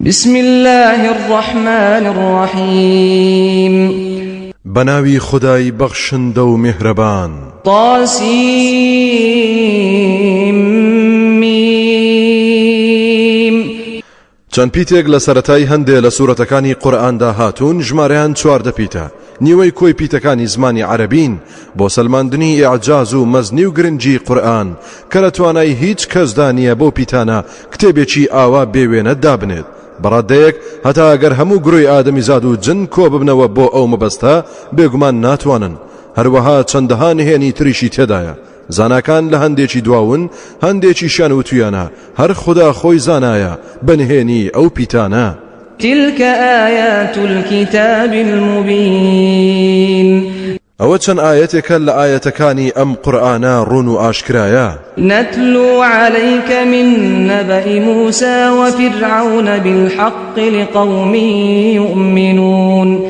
بسم الله الرحمن الرحيم بناوي خداي بخشند و مهربان طاسيم چەند پیتێک لە سەرەتای هەندێ لە سوورەتەکانی قورئاندا هاتوون ژمارەیان 14 پیتە نیوەی کۆی پیتەکانی زمانی عەرەبین بۆ سەلماندنی ئیعجاز و مەزنی و گرنگی قورئان کە لە توانای هیچ کەسدا نییە بۆ پیتانە کتێبێکی ئاوا بێوێنە دابنێت بەڕادەیەک هەتا ئەگەر هەموو گڕۆی ئادەمیزاد و جن کۆ ببنەوە بۆ ئەو مەبەستە بێگومان ناتوانن هەروەها چەندەها نهێنی تریشی تێدایە زاناکان لە هەندێکی دواون هەندێکیشیان وتویانە هەر خدا خۆی زانایە بەنهێنی ئەو پیتانە تلك آيات الكتاب المبين ئەوە چەند ئاەتێکە لە ئاەتەکانی ئەم قورئانە ڕوون و ئاشکرایە نتلو عليك من نبأ موسى وفرعون بالحق لقوم يؤمنون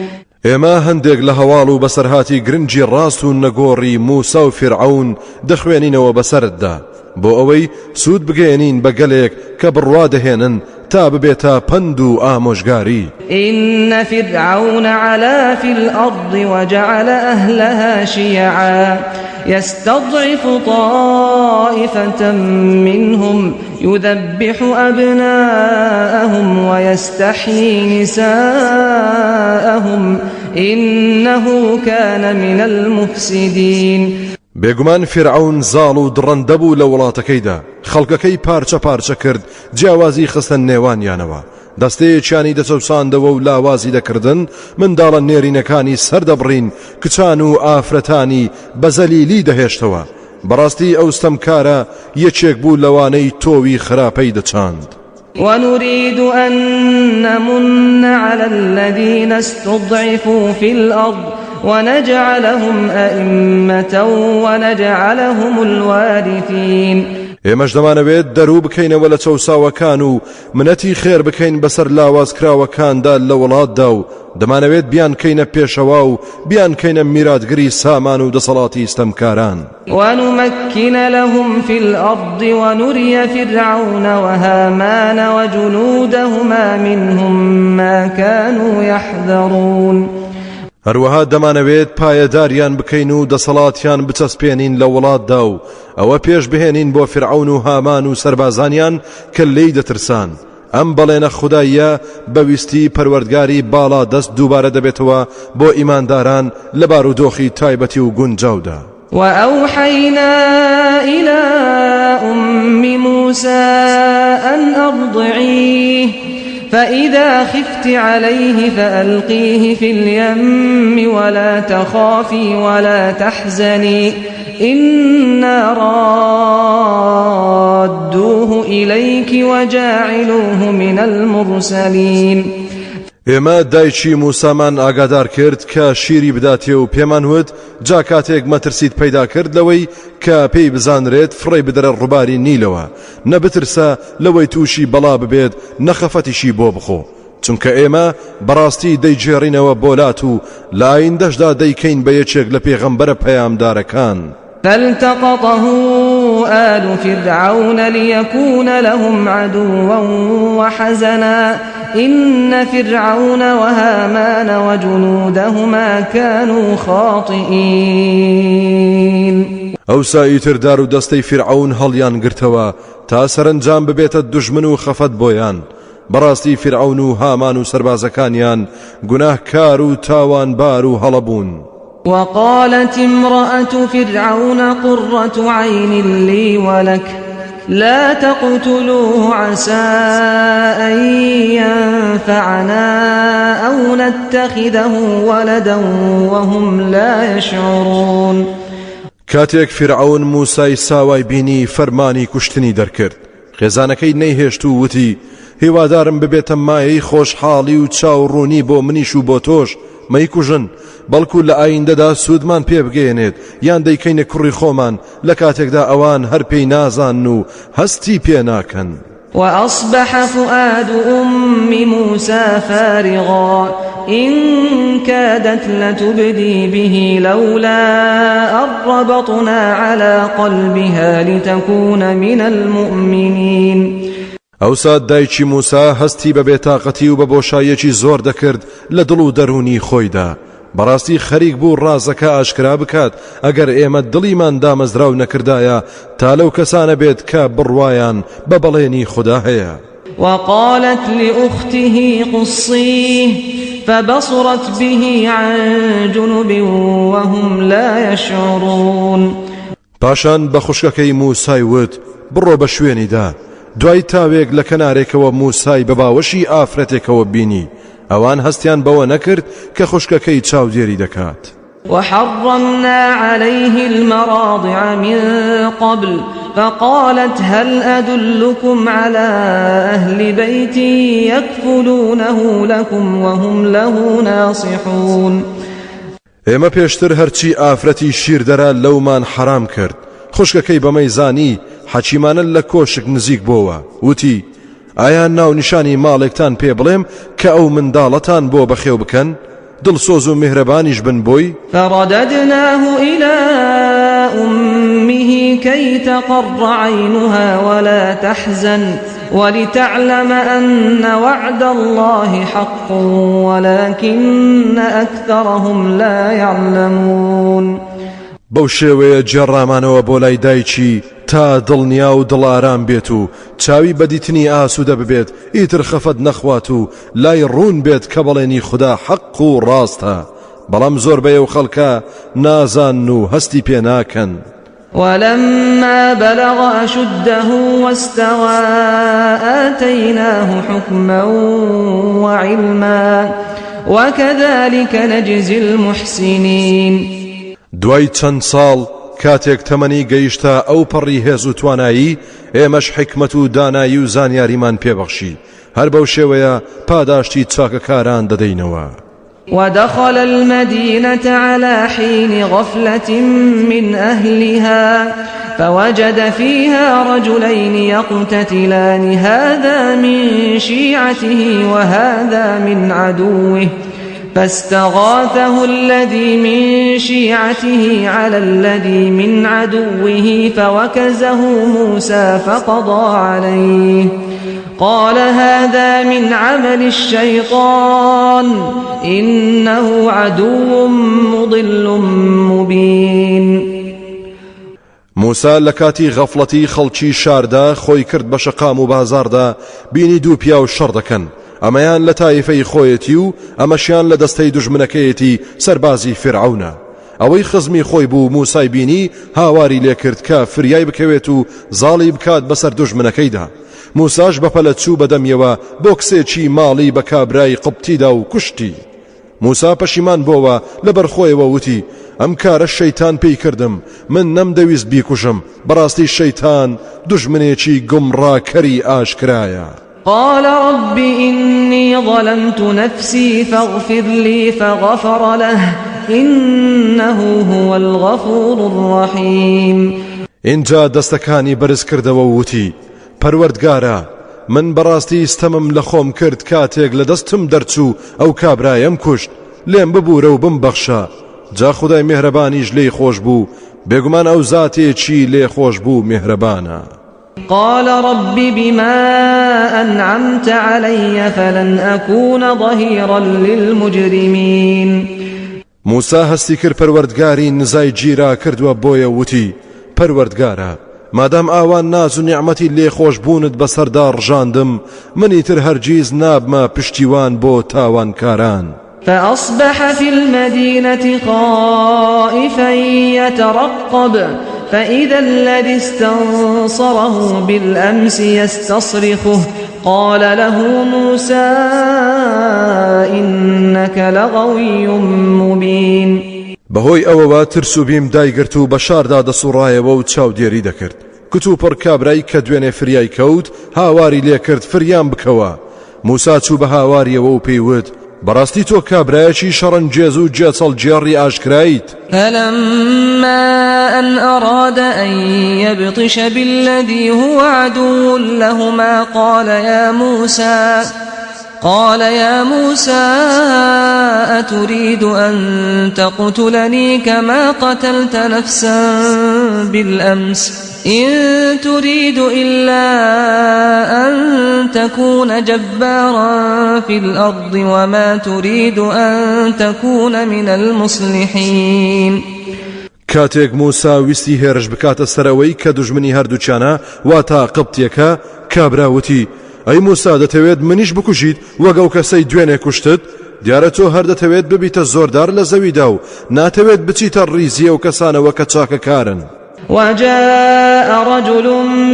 ئێمە هەندێک لە هەواڵ و بەسەرهاتی گرنگی ڕاست و نەگۆڕی موسا و فرعون دەخوێنینەوە بەسەرتدا بۆ ئەوەی سوود بگەێنین بە گەلێک کە بڕوا دەهێنن تا ببێتە پند و ئامۆژگاری إن فرعون علا في الأرض وجعل أهلها شيعا يستضعف طائفة منهم يذبح أبناءهم ويستحيي نساءهم إنه كان من المفسدين بێگومان فرعون زاڵ و دڕەندە بوو لە وڵاتەکەیدا خەڵکەکەی پارچە پارچە کرد جیاوازی خستە نێوانیانەوە دەستەیەکیانی دەچەوساندەوە و لاوازی دەکردن منداڵە نێرینەکانی سەردەبڕین کچان و ئافرەتانی بەزەلیلی دەهێشتەوە بەڕاستی ئەو ستەمکارە یەکێک بوو لەوانەی تۆوی خراپەی دەچاند ونريد أن نمن على الذين استضعفوا في الأرض ونجعلهم أئمة ونجعلهم الوارثين ئێمەش دەمانەوێت دەروو بکەینەوە لە چەوساوەکان و منەتی خێر بکەین بەسەر لاوازکراوەکاندا لە وڵاتدا و دەمانەوێت بیان کەینە پێشەوا و بیان کەینە میراتگری سامان و دەسەڵاتی ستەمکاران ونمكن لهم في الأرض ونري فرعون وهامان وجنودهما منهم ما كانوا يحذرون هەروەها دەمانەوێت پایەداریان بکەین و دەسەڵاتیان بچەسپێنین لە وڵاتدا و ئەوە پێش بهێنین بۆ فرعون و هامان و سەربازانیان کە لێی دەترسان ئەم بەڵێنە خوداییە بەویستی پەروەردگاری باڵا دەست دووبارە دەبێتەوە بۆ ئیمانداران لە بارودۆخی تایبەتی و گونجاودا وأوحينا إلى أم موسى أن أرضعيه فإذا خفت عليه فألقيه في اليم ولا تخافي ولا تحزني إنا رادوه إليك وجاعلوه من المرسلين ئێمە دایکی موسامان ئاگادار کرد کە شیری بداتێ و پێمان وت جا کاتێک مەترسیت پەیدا کرد لەوەی کە پێی بزانرێت فڕێی بدرە ڕووباری نیلەوە نەبترسە لەوەی تووشی بەڵا ببێت نەخەفەتیشی بۆ بخۆ چونکە ئێمە بەڕاستی دەیجێڕینەوە بۆلات و لە ئایندەشدا دەیکەین بە یەکێک لە پێغەمبەرە پەیامدارەکان فالتقطه آل فرعون ليكون لهم عدوا وحزنا إن فرعون وهامان وجنودهما كانوا خاطئين ئەو ساییتر دار و دەستەی فرعون هەڵیان گرتەوە تا سەرنجام ببێتە دوژمن و خەفەت بۆیان بەڕاستی فرعون و هامان و سەربازەکانیان گوناهکار و تاوانبار و هەڵەبوون وقالت امرأة فرعون قرة عين لي ولك لا تقتلوه عسى أن ينفعنا أو نتخذه ولدا وهم لا يشعرون کاتێک فرعون موسای ساوای بینی فەرمانی کوشتنی دەرکرد خێزانەکەی نەیهێشت و وتی هیوادارم ببێتە مایەی خۆشحاڵی و چاوڕوونی بۆ منیش و بۆ تۆش مەیکوژن بەڵکو لە ئایندەدا سوودمان پێ بگەێنێت یان دەیکەینە کوڕی خۆمان لە کاتێکدا ئەوان هەر پێی نازان و هەستی پێ ناکەن وأصبح فؤاد أم موسى فارغا إن كادت لتبدي به لولا أن ربطنا على قلبها لتكون من المؤمنين ئەوسا دایکی موسا هەستی بە بێتاقەتی و بە بۆشایەکی زۆر دەکرد لە دڵ و دەرونی خۆیدا. بەڕاستی خەریک بوو ڕازەکە ئاشکرا بکات ئەگەر ئێمە دڵیمان دامەزراو نەکردایە تا لەو کەسانە بێت کە بڕوایان بە بەڵێنی خوددا هەیە. وقالت لأخته قصيه فبصرت به عن جنب وهم لا يشعرون. پاشان بە خوشکەکەی موسای وت بڕۆ بە شوێنیدا. دوای تاوێک لە کەنارێکەوە موسای بە باوەشی ئافرەتێکەوە بینی. ئەوان هەستیان بەوە نەکرد کە خوشکەکەی چاودێری دەکات. وحرمنا عليه المراضع من قبل فقالت هل أدلكم على أهل بيت يكفلونه لكم وهم له ناصحون. ئێمە پێشتر هەرچی ئافرەتی شیردەرا لەومان حرام کرد. خوشکەکەی بەمەی زانی حەکیمانە لە کۆشک نزیک بۆوە. وتی ئایا ناو نیشانی ماڵێکتان پێ بڵێم کە ئەو منداڵەتان بۆ بەخێو بکەن؟ دڵسۆز و میهرەبانیش بن بۆی. فرددناه إلى أمه كي تقر عينها ولا تحزن ولتعلم أن وعد الله حق ولكن أكثرهم لا يعلمون. بەو شێوەیە جێڕامانەوە بۆ لای دایکی تا دڵنیا و دڵارام بێت و چاوی بەدیتنی ئاسوودە ببێت ئیتر خەفەت نەخوات و لای ڕوون بێت کە بەڵێنی خوددا حەق و ڕاستە. بەڵام زۆربەی ئەو خەڵکە نازان و هەستی پێ ناکەن. ولما بلغ أشده واستوى آتيناه حكما وعلما وكذلك نجزي المحسنين. دوای چەند ساڵ کاتێک تەمەنی گەیشتە ئەو پەڕی هێز و توانایی ئێمەش حکمت و دانایی و زانیاریمان پێبەخشی. هەر بەو شێوەیە پاداشتی چاکەکاران دەدەینەوە. ودخل المدينة على حين غفلة من أهلها فوجد فيها رجلين يقتتلان هذا من شيعته وهذا من عدوه فاستغاثه الذي من شيعته على الذي من عدوه فوكزه موسى فقضى عليه قال هذا من عمل الشيطان إنه عدو مضل مبين. موسى لكاتي غفلتي خلچي شاردا خوي کرد بە شەقام و بازاردا بینی دوو پیا و شەڕ دەکەن. ئەمەیان لە تایفەی خۆیەتی و ئەمەشیان لە دەستەی دوژمنەکەیەتی سەربازی فرعونە. ئەوەی خزمی خۆی بوو موسای بینی هاواری لێکرد کە فریای بکەوێت و زاڵی بکات بەسەر دوژمنەکەیدا. موساش بەپەلە چوو بەدەمیەوە بۆ کسێکی ماڵی بە کابرای قبتیدا و کوشتی. موسا پەشیمان بۆەوە لەبەر خۆیەوە وتی ئەم کارە شەیتان پێی کردم، من نەمدەویست بیکوژم، بەڕاستی شەیتان دوژمنێکی گومڕاکەری ئاشکرایە. قال رب إني ظلمت نفسي فاغفر لي فغفر له إنه هو الغفور الرحيم. اینجا دەستەکانی بەرز کردەوە وتی پەروەردگارە من بەڕاستی ستەمم لە خۆم کرد کاتێک لە دەستم دەرچوو ئەو کابرایم کوشت، لێم ببوورە و بمبەخشە. جا خودای میهرەبانیش لێی خۆش بوو، بێگومان ئەو زاتێکی لێ خۆش بوو میهرەبانە. قال رب بما أنعمت علي فلن أكون ظهيرا للمجرمين. موسى هەستی کرد پەروەردگاری نزای گیرا کردووە بۆیە وتی پەروەردگارە مادام ئاوان ناز و نیعمەتی لێ خۆش بوونت بەسەردا ڕژاندم منیتر هەرگیز نابمە پشتیوان بۆ تاوانکاران. فأصبح في المدينة خائفا يترقب فإذا الذي استنصره بالأمس يستصرخه قال له موسى إنك لغوي مبين. بەهۆی ئەوەوە ترس و بیم دایگرت و بە شاردا دەسوڕایەوە و چاودێری دەکرد. کت و پڕ کابرای کە دوێنێ فریای کەوت هاواری لێ کرد فریان بکەوە. موسا چوو بە هاواریەوە و پێیوت بەڕاستی تۆ کابرایەکی شەڕەنجێز و جێچەڵجێڕی ئاشکرایت. فلما أن أراد أن يبطش بالذي هو عدو لهما قال يا موسى أتريد أن تقتلني كما قتلت نفسا بالأمس إن تريد إلا أن تكون جبارا في الأرض وما تريد أن تكون من المصلحين. کاتێک موسا ویستی هێرش بکاتە سەرەوەی کە دوژمنی هەردووچانە واتا قبتیەکە، کابراوتی ئەی موسا دەتەوێت منیش بکوژیت وەک ئەو کەسەی دوێنێ کوشتت؟ دیارە تۆ هەر دەتەوێت ببیتە زۆردار لە زەویدا و ناتەوێت بچیتە ڕیزی ئەو کەسانەوە کە چاکەکارن. وجاء رجل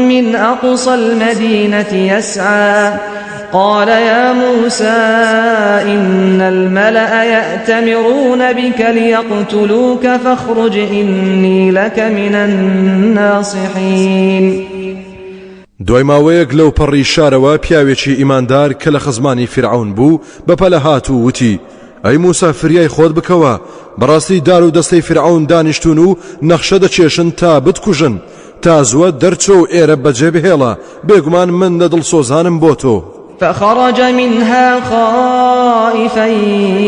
من أقصى المدينة يسعى قال يا موسى إن الملأ يأتمرون بك ليقتلوك فاخرج إني لك من الناصحين. دوای ماوەیەک لەو پەڕی شارەوە پیاوێکی ئیماندار کە لە خزمانی فرعون بوو بەپەلە هات و وتی ئەی موسا فریای خۆت بکەوە، بەڕاستی دار و دەستەی فرعون دانیشتون و نەخشە دەچێشن تا بتکوژن، تا زووە دەرچۆ و ئێرە بەجێ بهێڵە، بێگومان من لە دڵسۆزانم بۆ تۆ. فخرج منها خائفا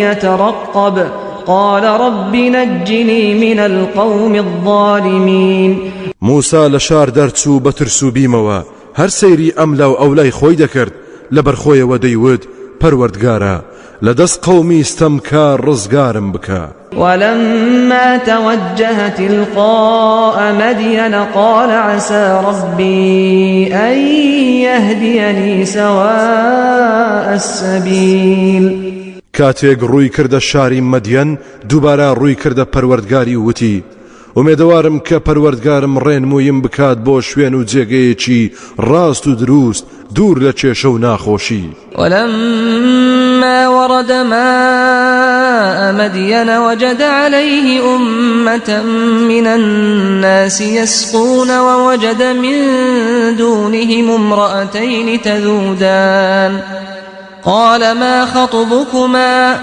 يترقب قال رب نجني من القوم الظالمين. موسا لە شار دەرچوو بە ترس و بیمەوە، هەر سەیری ئەملا و ئەولای خۆی دەکرد، لەبەر خۆیەوە دەیوت پەروەردگارە لە دەست قەومی ستەمکار ڕزگارم بکە. ولما توجه تلقاء مدين قال عسى ربي أن يهديني سواء السبيل. کاتێک ڕووی کردە شاری مەدیەن دووبارە ڕووی کردە پەروەردگاری وتی ومێدەوارم کە پەروەردگارم ڕێنموویم بکات بۆ شوێن و جێگەیەکی ڕاست و دروست دوور لە کێشە و ناخۆشی. ولما ورد ماء مدين وجد عليه أمة من الناس يسقون ووجد من دونهم امرأتين تذودان قال ما خطبكما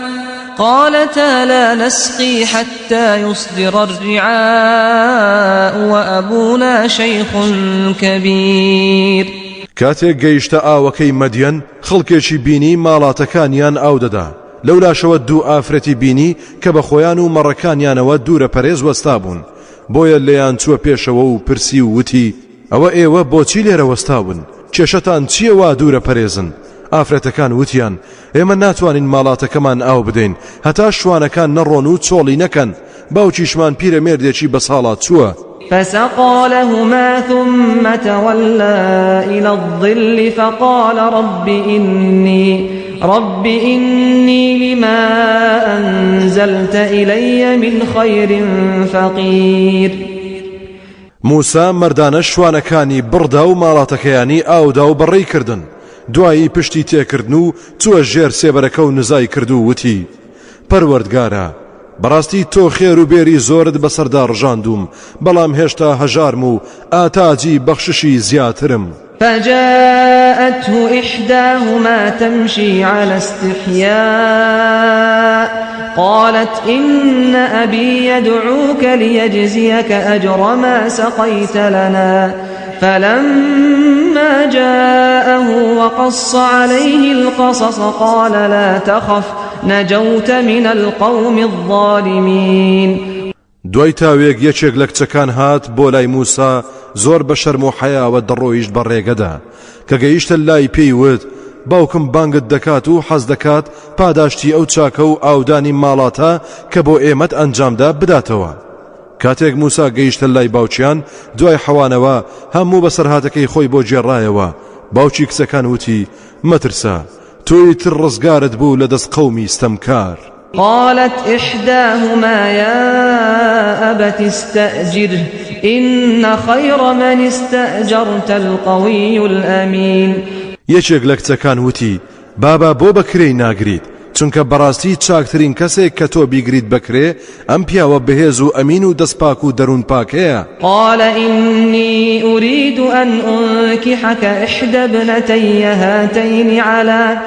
قالتا لا نسقي حتى يصدر الرعاء وأبونا شيخ كبير. کاتێک گەیشتە ئاوەکەی مەدیەن خەڵکێکی بینی ماڵاتەکانیان ئاو دەدا، لەولاشەوە دوو ئافرەتی بینی کە بە خۆیان و مەڕەکانیانەوە دوورە پەرێز وەستا بوون، بۆیە لێیان چووە پێشەوە و پرسی و وتی ئەوە ئێوە بۆچی لێرە وەستا بوون؟ کێشەتان چییە وا دوورە پەرێزن؟ ئافرەتەکان وتیان ئێمە ناتوانین ماڵاتەکەمان ئاو بدەین هەتا شوانەکان نەڕۆن و چۆڵی نەکەن، باوکیشمان پیرەمێردێکی بە ساڵات چووە. فسقى لهما ثم تولى إلى الظل فقال رب إني لما أنزلت إلي من خير فقير. موسا مردانە شوانەکانی بڕدا و ماڵاتەکەیانی ئاودا و بەڕێی کردن، دوایی پشتی تێکردن و چووە ژێر سێبەرەکە و نزای کرد و وتی پەروەردگارە بەڕاستی تۆ خێر و بێری زۆرت بەسەردا ڕژاندوم، بەڵام هێشتا هەژارم و ئاتاجی بەخششی زیاترم. فجاءته إحداهما تمشي على استحياء قالت إن أبي يدعوك ليجزيك أجر ما سقيت لنا فلما جاءه وقص عليه القصص قال لا تخف نجوت من القوم الظالمين. دوای تاوێک یەکێک لە کچەکان هات بۆ لای موسا زۆر بە شەرم و حەیاوە دەڕۆیشت بە ڕێگەدا، کە گەیشتە لای پێی وت باوکم بانگت دەکات و حەز دەکات پاداشتی ئەو چاکە و ئاودانی ماڵاتە کە بۆ ئێمەت ئەنجامدا بداتەوە. کاتێک موسا گەیشتە لای باوچیان دوای حەوانەوە هەموو بەسەرهاتەکەی خۆی بۆ جێڕایەوە، باوکی کچەکان وتی مەترسە تۆی تر ڕزگارت بوو لە دەست قەومی ستەمکار. قالت إحداهما يا أبت استأجره إن خير من استأجرت القوي الأمين. یەکێک لە کچەکان وتی بابا بۆ بەکرێی ناگریت، چونکە بەڕاستی چاکترین کەسێک کە تۆ بیگریت بکرێ ئەم پیاوە بەهێز و ئەمین و دەستپاک و دەروون پاکەیە. قال إني أريد أن أنكحك إحدى ابنتي هاتين على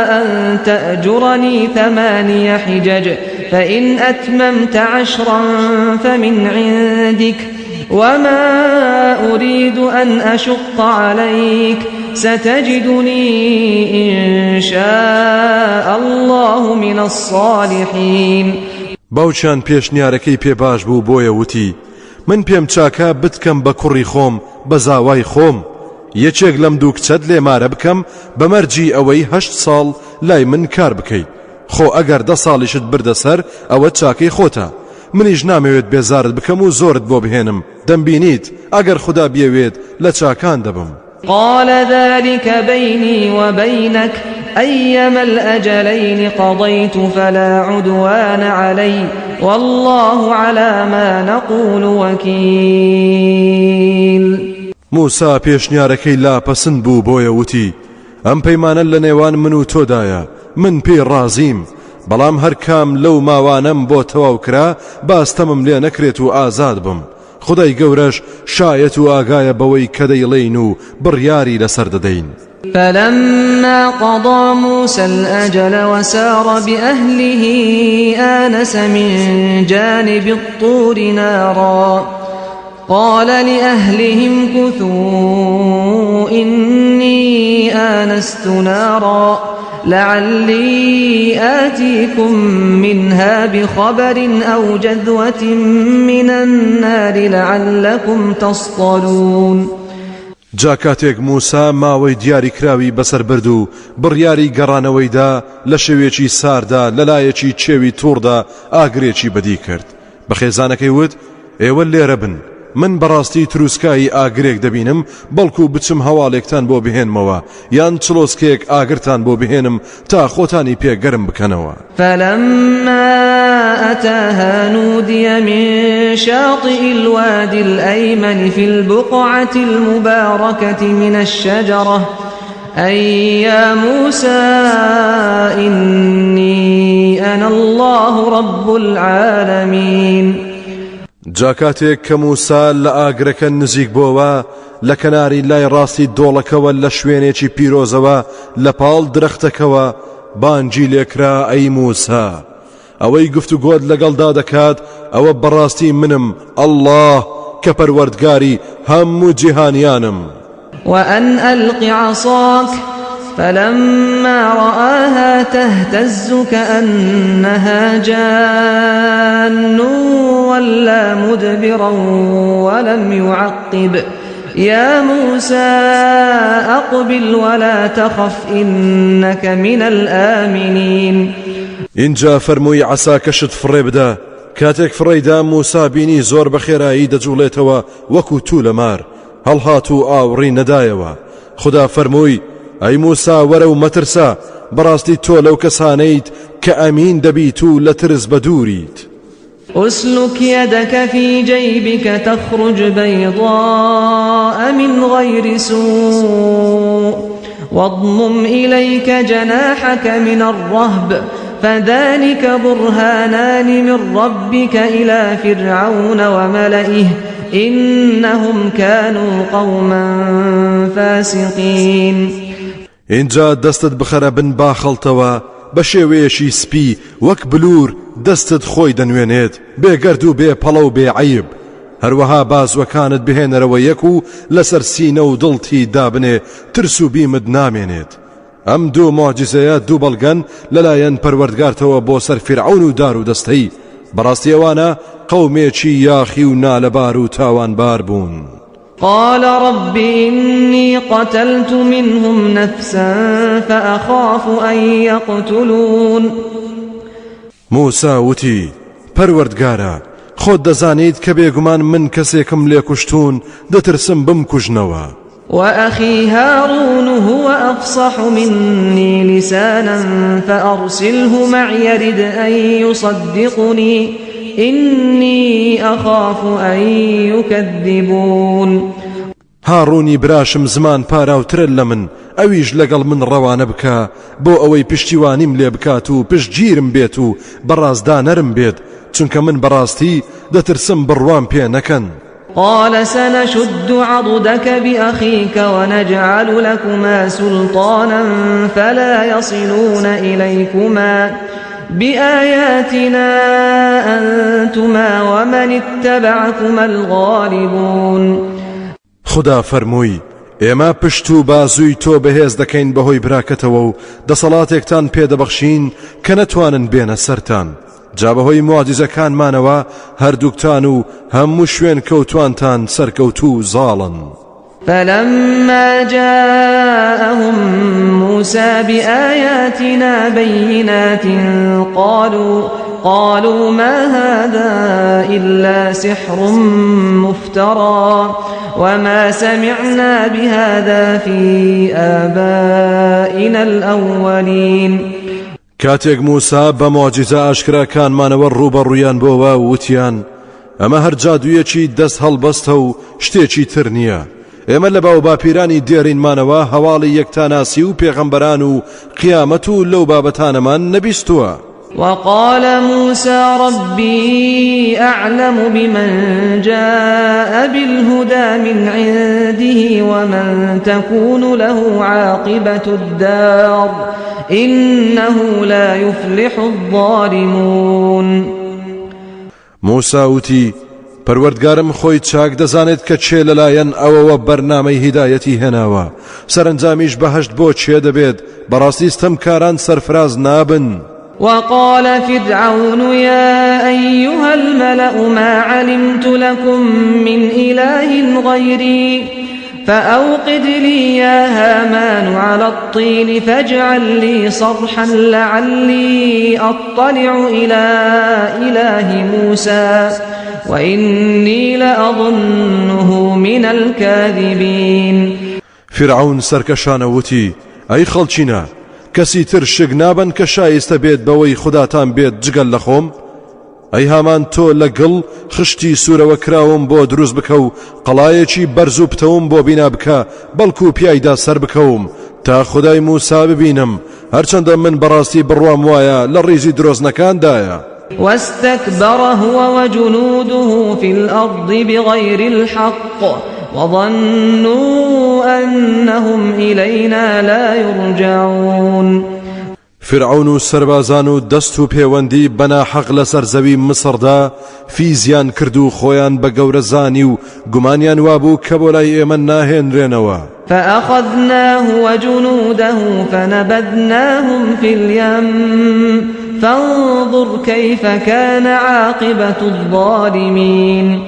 أن تأجرني 8 حجج فإن أتممت 10 فمن عندك وما أريد أن أشق عليك ستجدني إن شاء الله من الصالحين. باوچان پێشنیارەکەی پێ باش بوو بۆیە وتی من پێم چاکە بتکەم بە کوڕی خۆم بە زاوای خۆم یەکێک لەم دوو کچەت لێمارە بکەم بە مەرجی ئەوەی 8 ساڵ لای من کار بکەیت خۆ ئەگەر 10 ساڵیشت بردە سەر ئەوە چاکەی خۆتە منیش نامەوێت بێزارت بکەم و زۆرت بۆ بهێنم دەمبینیت ئەگەر خدا بیەوێت لە چاکان دەبم. قال ذلك بيني وبينك أيما الأجلين قضيت فلا عدوان علي والله على ما نقول وكيل. موسى پێشنیارەکەی لاپەسند بوو بۆیە وتی ئەم پەیمانە لە نێوان من و تۆدایە من پێی ڕازیم بەڵام هەر کام لەو ماوانەم بۆ تەواو کرا باستەمم لێ نەکرێت و ئازاد بم خدای گەورەش شایەت و ئاگایە بەوەی کە دەیڵێین و بڕیاری لەسەر دەدەین. فلما قضى موسى الأجل وسار بأهله آنس من جانب الطور نارا قال لأهلهم كثوا إني آنست نارا لعلي آتيكم منها بخبر أو جذوة من النار لعلكم تصطلون. جا کاتێک موسا ماوەی دیاری کراوی بەسەر برد و بڕیاری گەڕانەوەیدا لە شەوێکی ساردا لەلایەکی چێوی تووردا ئاگرێکی بەدی کرد بە خێزانەکەی وت ئێوە لێرە بن من بەڕاستی تروسکایی ئاگرێک دەبینم بەڵکو بچم هەواڵێکتان بۆ بهێنمەوە یان چلۆسکێک ئاگرتان بۆ بهێنم تا خۆتانی پێگەرم بکەنەوە. فلما أتاها نودي من شاطئ الوادي الأيمن في البقعة المباركة من الشجرة أي يا موسى إني أنا الله رب العالمين. جاکاتێک کە موسا لە ئاگرەکە نزیک بۆەوە لە کەناری لای ڕاستی دۆڵەکەوە لە شوێنێکی پیرۆزەوە لە پاڵ درەختەکەوە بانگی لێکرا ئەی موسا ئەوەی گفتوگۆت لەگەڵدا دەکات ئەوە بەڕاستی منم ئەڵڵاه کە پەروەردگاری هەموو جیهانیانم. وأن ألق عصاك فلما رآها تهتز كأنها جان ولا مدبرا ولم يعقب يا موسى أقبل ولا تخف إنك من الآمنين. اینجا فەرمووی عەساکەشت فڕێ بدە کاتێک فڕێدا موسا بینی زۆر بەخێرایی دەجوڵێتەوە وەکو توو لە مار هەڵهات و ئاوڕی نەدایەوە خدا فەرمووی ئەی موسا وەرە و مەترسە بەڕاستی تۆ لەو کەسانەیت کە ئەمین دەبیت و لە ترس بە دووریت. أسلك يدك في جيبك تخرج بيضاء من غير سوء واضمم إليك جناحك من الرهب فذلك برهانان من ربك إلى فرعون وملئه إنهم كانوا قوما فاسقين. اینجا دەستت بخەرە بن باخەڵتەوە بە شێوەیەشی سپی وەک بلور دەستت خۆی دەنوێنێت بێگەرد و بێ پەڵە و بێ عەیب هەروەها بازوەکانت بهێنەرەوە یەک و لەسەر سینە و دڵتی دابنێ ترس و بیمت نامێنێت. ئەم دوو مۆعجزەیە دوو بەڵگەن لەلایەن پەروەردگارتەوە بۆ سەر فیرعون و دار و دەستەی بەڕاستی ئەوانە قەومێکی یاخی و نالەبار و تاوانبار بوون. قال رب إني قتلت منهم نفسا فأخاف أن يقتلون. موسى وتی پەروەردگارە خۆت دەزانیت کە بێگومان من کەسێکم لێ کوشتون دەترسم بمکوژنەوە. وأخي هارون هو أفصح مني لسانا فأرسله معي يرد أن يصدقني إني أخاف أن يكذبون. هارونی براشم زمان پاراوترە لە من ئەویش لەگەڵ من ڕەوانە بکە بۆ ئەوەی پشتیوانیم لێ بکات و پشتگیرم بێت و بەڕازدانەرم بێت چونکە من بەڕاستی دەترسم بڕوام پێ نەکەن. قال سنشد عضدك بأخيك ونجعل لكما سلطانا فلا يصلون إليكما بآياتنا أنتما ومن اتبعكما الغالبون. خدا فەرمووی ئێمە پشت و بازووی تۆ بەهێز دەکەین بەهۆی براکەتەوە و دەسەڵاتێکتان پێدەبەخشین کە نەتوانن بێنە سەرتان جا بەهۆی معجزەکانمانەوە هەردووکتان و هەموو شوێن کەوتوانتان سەرکەوتوو زاڵن. فلما جاءهم موسى بآياتنا بينات قالوا ما هذا إلا سحر مفترى وما سمعنا بهذا في آبائنا الأولين. کاتێک موسا بە معجزە ئاشکراکانمانەوە ڕوبەڕوویان بۆەوە وتیان ئەمە هەر جادوویەکی دەست هەڵبەستە و شتێکی تر نییە. ئێمە لە باو باپیرانی دێڕینمانەوە هەواڵی یەکتاناسی و پێغەمبەران و قیامەت و لەو بابەتانەمان نەبیستووە. وقال موسى ربي أعلم بمن جاء بالهدى من عنده ومن تكون له عاقبة الدار إنه لا يفلح الظالمون. موسى وتی پەروەردگارم خۆی چاک دەزانێت کە چێ لەلایەن ئەوەوە بەرنامەی هیدایەتی هێناوە، سەرنجامیش بەهەشت بۆ چێ دەبێت، بەڕاستی ستەمکاران سەرفراز نابن. وقال فرعون يا أيها الملأ ما علمت لكم من إله غيري فأوقد لي يا هامان على الطين فاجعل لي صرحا لعلي أطلع إلى إله موسى وإني لأظنه من الكاذبين. فرعون سەرکەشانە وتی ئەی خەڵچینە کەسی تر شک نابن کە شایستە بێت بەوەی خوداتان بێت جگەل لە خۆم؟ ئەی هامان تۆ لەگەڵ خشتی سوورەوە کراوم بۆ دروست بکە و قەڵایەکی بەرز و پتەوم بۆ بینا بکە بەڵکو پیایدا سەر بکەوم تا خودای موسا ببینم، هەرچەندە من بەڕاستی بڕوام وایە لە ڕیزی درۆزنەکاندایە. واستكبر هو وجنوده في الأرض بغير الحق وظنوا أنهم إلينا لا يرجعون. فرعون و سربازان و دەست و پەیوەندی بەناحەق لەسەر زەوی مسڕدا فیزیان کرد و خۆیان بە گەورەزانی و گومانیان وابوو کە بۆ لای ئێمە ناهێنرێنەوە. فأخذناه وجنوده فنبذناهم في اليم فانظر كيف كان عاقبة الظالمين.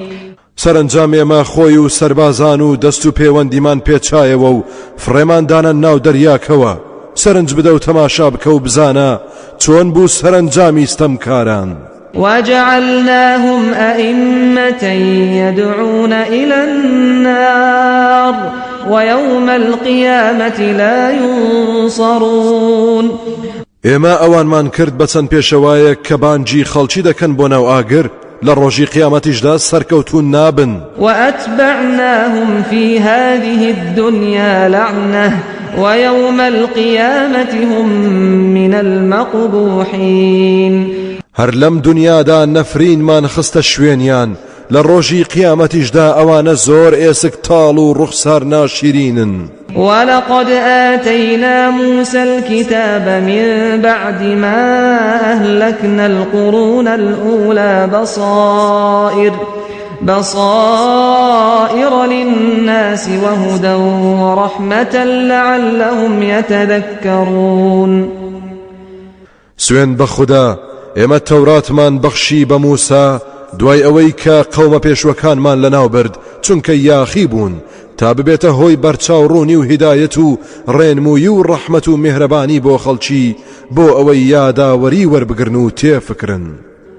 سەرنجام ئێمە خۆی و سەربازان و دەست و پەیوەندیمان پێچایەوە و فڕێماندانە ناو دەریاکەوە، سەرنج بدە و تەماشا بکە و بزانە چۆن بوو سەرنجامی ستەمکاران. وجعلناهم أئمة يدعون إلى النار ويوم القيامة لا ينصرون. ئێمە ئەوانمان کرد بە چەند پێشەوایە کە بانگی خەڵکی دەکەن بۆ ناو ئاگر، لە ڕۆژی قیامەتیشدا سەرکەوتون نابن. وأتبعناهم في هذه الدنيا لعنة ويوم القيامة هم من المقبوحين. هەر لەم دنیادا نەفرینمان خستە شوێنیان، لە ڕۆژی قیامەتیشدا ئەوانە زۆر ئێسک تاڵ و ڕوخسار ناشیرینن. ولقد آتينا موسى الكتاب من بعد ما أهلكنا القرون الأولى بصائر للناس وهدى ورحمة لعلهم يتذكرون. سوێن بە خوددا ئێمە تەوراتمان بەخشی بە موسا دوای ئەوەی کە قەومە پێشوەکانمان لەناو برد چونکە یاخی بوون تا ببێتە هۆی بەرچاوڕوونی و هیدایەت و ڕێنمووی و ڕەحمەت و میهرەبانی بۆ خەڵکی بۆ ئەوەی یاداوەری وەربگرن و تێفکرن.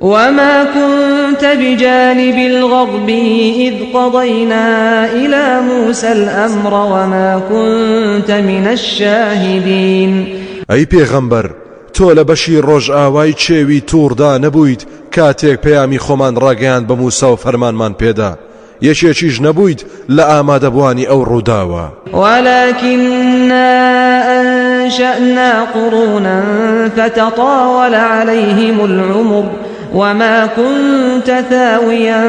وما كنت بجانب الغرب إذ قضينا إلى موسى الأمر وما كنت من الشاهدين. أي پیغمبر تۆ لە بەشی ڕۆژ ئاوای چێوی تووردا نەبوویت کاتێک پەیامی خۆمان ڕاگەیاند بە موسا و فەرمانمان پێدا، یەکێکیش نەبوویت لە ئامادەبوانی ئەو ڕووداوە. ولكننا أنشأنا قرونا فتطاول عليهم العمر وما كنت ثاويا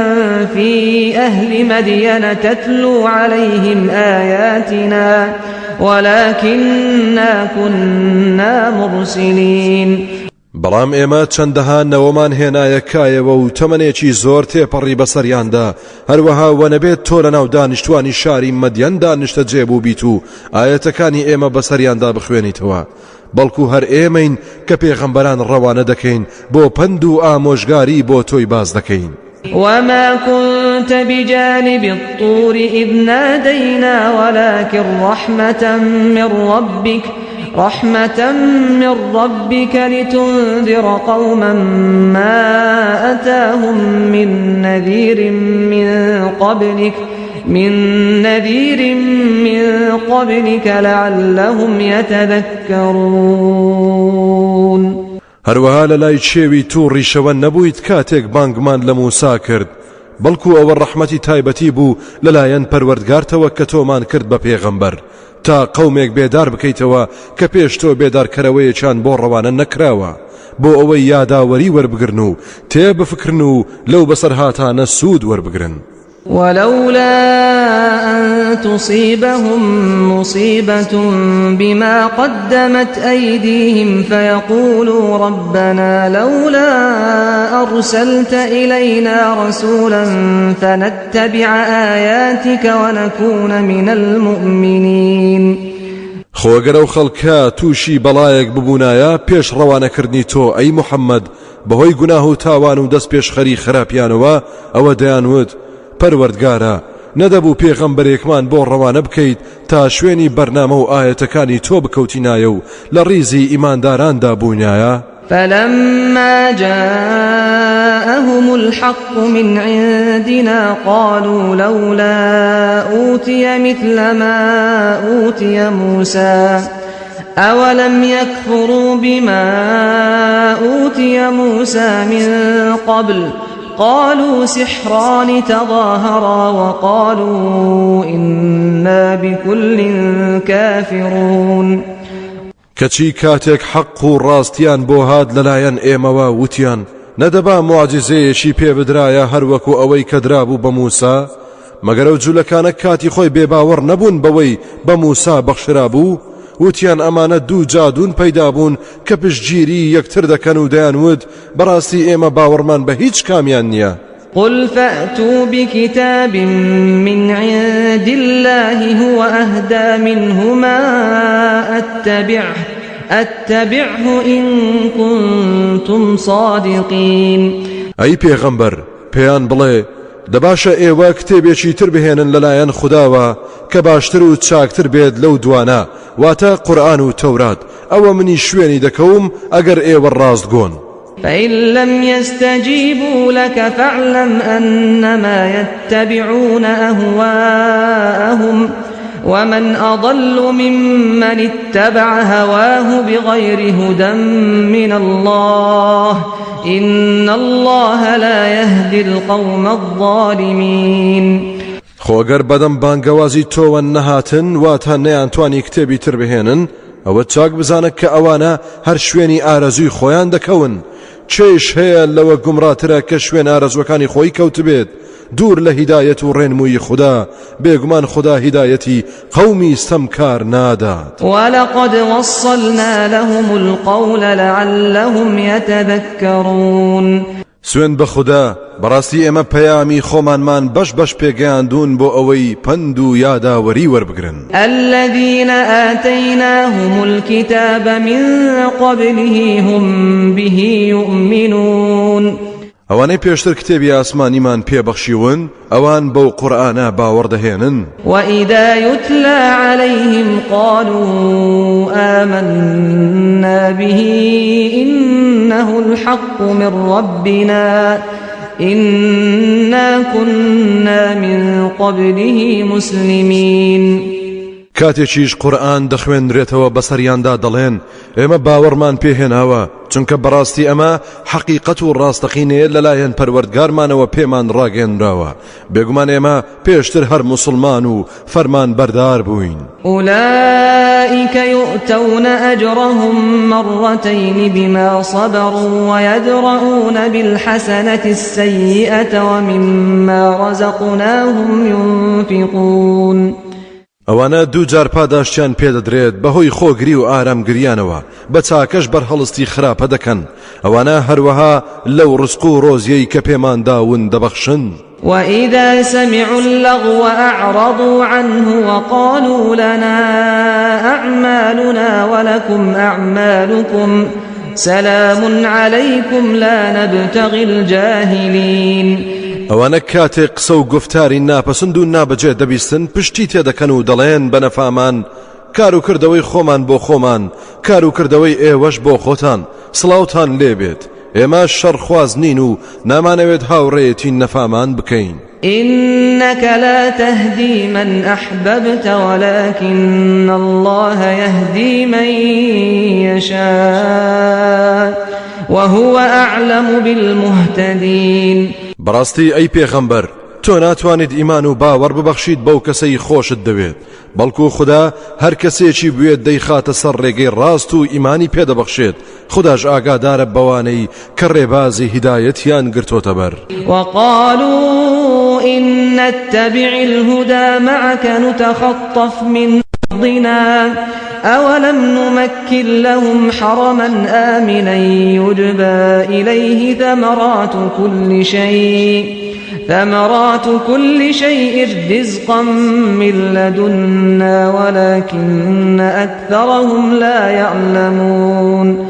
في أهل مدين تتلو عليهم آياتنا ولكننا كنا مرسلين. بەڵام ئێمە چەندەها نەوەمان هێنایەکایەوە و تەمەنێکی زۆر تێپەڕی بەسەریاندا، هەروەها وەنەبێت تۆ لە ناو دانیشتوانی شاری مەدیەن دانیشتە جێبوو بیت و ئاەتەکانی ئێمە بەسەریاندا بخوێنیتەوە، بەڵکو هەر ئێمەین کە پێغەمبەران ڕەوانە دەکەین بۆ پند و ئامۆژگاری بۆ تۆی باز دەکەین. وما كنت بجانب الطور إذ نادينا ولكن رحمة من ربك لتنذر قوما ما أتاهم من نذير من قبلك لعلهم يتذكرون. هەروەها لە لای چێوی تووڕی شەوە نەبوویت کاتێک بانگمان لە موسا کرد، بەڵکو ئەوە ڕەحمەتی تایبەتی بوو لەلایەن پەروەردگارتەوە کە تۆمان کرد بە پێغەمبەر تا قەومێک بێدار بکەیتەوە کە پێش تۆ بێدارکەرەوەیەکیان بۆ ڕەوانە نەکراوە، بۆ ئەوەی یاداوەری وەربگرن و تێبفکرن و لەو بەسەرهاتانە سوود وەربگرن. ولولا أن تصيبهم مصيبة بما قدمت أيديهم فيقولوا ربنا لولا أرسلت إلينا رسولا فنتبع آياتك ونكون من المؤمنين. خۆگەرە و خەڵکە تووشی بەڵایەک ببوونایە پێش ڕەوانەکردنی تۆ ئەی محەممەد بەهۆی گوناه و تاوان و دەست پێشخەری خراپیانەوە ئەوە دەیانوت پەروەردگارە نەدەبوو پێغەمبەرێکمان بۆ ڕەوانە بکەیت تا شوێنی بەرنامە و ئاەتەکانی تۆ بکەوتینایە و لە ڕیزی ئیمانداراندا بوونایە. فلما جاءهم الحق من عندنا قالوا لولا أوتي مثل ما أوتي موسى أولم يكفروا بما أوتي موسى من قبل قالوا سحران تظاهرا وقالوا إنا بكل كافرون. کەچی کاتێک حەق و ڕاستیان بۆ هات لەلایەن ئێمەوە وتیان نەدەبا معجزەیەکی پێ بدرایە هەروەکو ئەوەی کە درابوو بە موسا، مەگەر ئەو جوولەکانە کاتی خۆی بێباوەڕ نەبوون بەوەی بە موسا بەخشرا بوو، وتیان ئەمانە دوو جادون پەیدا بوون کە پشتگیری یەکتر دەکەن و دەیانوت بەڕاستی ئێمە باوەڕمان بە هیچ کامیان نییە. قل فأتوا بكتاب من عند الله هو أهدى منهما أتبعه إن كنتم صادقين. أي پێغەمبەر پێیان بڵێ دەباشە ئێوە کتێبێکی تر بهێنن لەلایەن خودداوە کە باشتر و چاکتر بێت لەو دوانە، واتە قورئان و تەورات، ئەوە منی شوێنی دەکەوم ئەگەر ئێوە ڕاستگۆن. فإن لم يستجيبوا لك فاعلم أنما يتبعون أهواءهم ومن أضل ممن اتبع هواه بغير هدى من الله إن الله لا يهدي القوم الظالمين. خۆگەر بەدەم بانگەوازی تۆوە نەهاتن واتە نەیانتوانی کتێبی تر بهێنن، ئەوە چاک بزانە کە ئەوانە هەر شوێنی ئارەزوی خۆیان دەکەون. چێش هەیە لەوە گومڕاترە کە شوێن ئارەزوەکانی خۆی کەوت بێت دوور لە هیدایەت و ڕێنمووی خوددا، بێگومان خوددا هیدایەتی قەومی ستەمکار نادات. ولقد وصلنا لهم القول لعلهم يتذكرون. سوێن بە خوددا بەڕاستی ئێمە پەیامی خۆمانمان بەش بەش پێگەیاندون بۆ ئەوەی پند و یاداوەری وەربگرن. الذين آتيناهم الكتاب من قبله هم به يؤمنون. ئەوانەی پێشتر کتێبی ئاسمانیمان پێبەخشیون ئەوان بەو قورئانە باوەڕدەهێنن. وإذا يتلى عليهم قالوا آمنا به إنه الحق من ربنا إنا كنا من قبله مسلمين. کاتێکیش قورئان دەخوێنرێتەوە بەسەریاندا دەڵێن ئێمە باوەڕمان پێهێناوە چونکە بەڕاستی ئەمە حەقیقەت و ڕاستەقینەیە لەلایەن پەروەردگارمانەوە پێمان ڕاگەێنراوە، بێگومان ئێمە پێشتر هەر موسڵمان و فەرمان بەردار بووین. أولئك يؤتون أجرهم مرتين بما صبروا ويدرؤون بالحسنة السيئة ومما رزقناهم ينفقون. ئەوانە دوو جار پاداشتیان پێدەدرێت بەهۆی خۆگری و ئارامگریانەوە بە چاکەش بەرهەڵستی خراپە دەکەن ئەوانە هەروەها لەو ڕزق و ڕۆزیەی کە پێمان داون دەبەخشن وإذا سمعوا اللغو أعرضوا عنه وقالوا لنا أعمالنا ولكم أعمالكم سلام عليكم لا نبتغي الجاهلين ئەوانە کاتێک قسە و گفتاری ناپەسند و نابەجێ دەبیستن پشتی تێدەکەن و دەڵێن بە نەفامان کار و کردەوەی خۆمان بۆ خۆمان کار و کردەوەی ئێوەش بۆ خۆتان سڵاوتان لێبێت ئێمە شەڕخواز نین و نامانەوێت هاوڕێیەتی نەفامان بکەین إنك لا تهدي من أحببت ولكن الله يهدي من يشاء وهو أعلم بالمهتدين بەڕاستی ئەی پێغەمبەر تۆ ناتوانیت ئیمان و باوەڕ ببەخشیت بەو کەسەی خۆشت دەوێت بەڵکو خدا هەر کەسێکی بوێت دەیخاتە سەر ڕێگەی ڕاست و ئیمانی پێدەبەخشێت خداش ئاگادارە بەوانەی کە ڕێبازی هیدایەتیان گرتۆتە بەر وقالوا إن نتبع الهدى معك نتخطف من أرضنا أولم نمكن لهم حرما آمنا يجبى إليه ثمرات كل شيء رزقا من لدنا ولكن أكثرهم لا يعلمون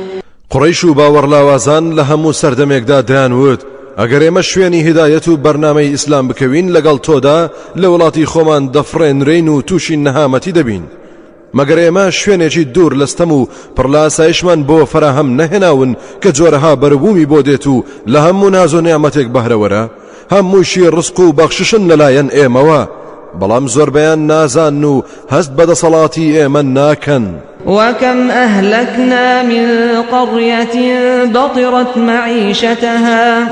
قڕیش و باوەڕلاوازان لە هەموو سەردەمێکدا دەیانوت ئەگەر ئێمە شوێنی هیدایەت و بەرنامەی ئیسلام بکەوین لەگەڵ تۆدا لە وڵاتی خۆمان دەفڕێنرین و تووشی نەهامەتی دەبین مەگەر ئێمە شوێنێکی دوور لەستەم و پڕلاسایشمان بۆ فراهەم نەهێناون کە جۆرەها بەرەبوومی بۆ دێت و لە هەموو ناز و نیامەتێک بەهرەوەرە هەمووشی ڕزق و بەخششن لەلایەن ئێمەوە بەڵام زۆربەیان نازان و هەست بەدەسەڵاتی ئێمە ناکەن وكم أهلكنا من قرية بطرت معيشتها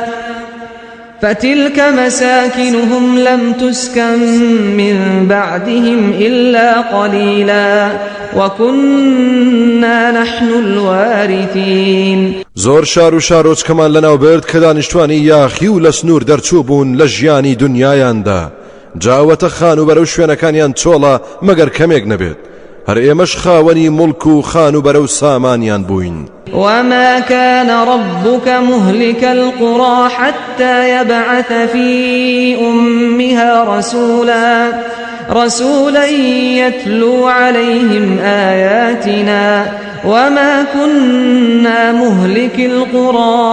فتلك مساكنهم لم تسكن من بعدهم إلا قليلا وكنا نحن الوارثين زۆر شار و شارۆچکەمان لەناو برد کە دانیشتوانی یاخی و لە سنوور دەرچوو بوون لە ژیانی دنیایاندا جاوەتە خان و بەرەو شوێنەکانیان چۆڵە مەگەر کەمێک نەبێت هەر ئێمەش خاوەنی مڵک و خان و بەرەو سامانیان بووین وما كان ربك مهلك القرى حتى يبعث في أمها رسولا يتلو عليهم آياتنا وما كنا مهلك القرى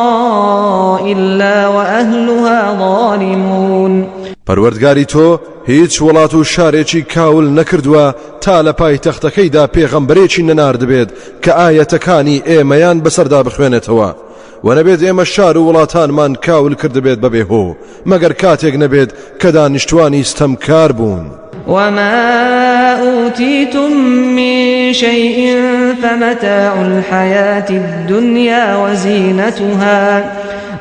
إلا وأهلها ظالمون پەروەردگاری تۆ هیچ وڵات و شارێکی کاول نەکردووە تا لە پای تەختەکەیدا پێغەمبەرێکی نەناردبێت کە ئایەتەکانی ئێمەیان بەسەردا بخوێنێتەوە و نەبێت ئێمە شار و وڵاتانمان کاول کردبێت بەبێ هۆ مەگەر کاتێک نەبێت کە دانیشتوانی ستەمکار بوون وما أوتيتم من شيء فمتاع الحياة الدنيا وزينتها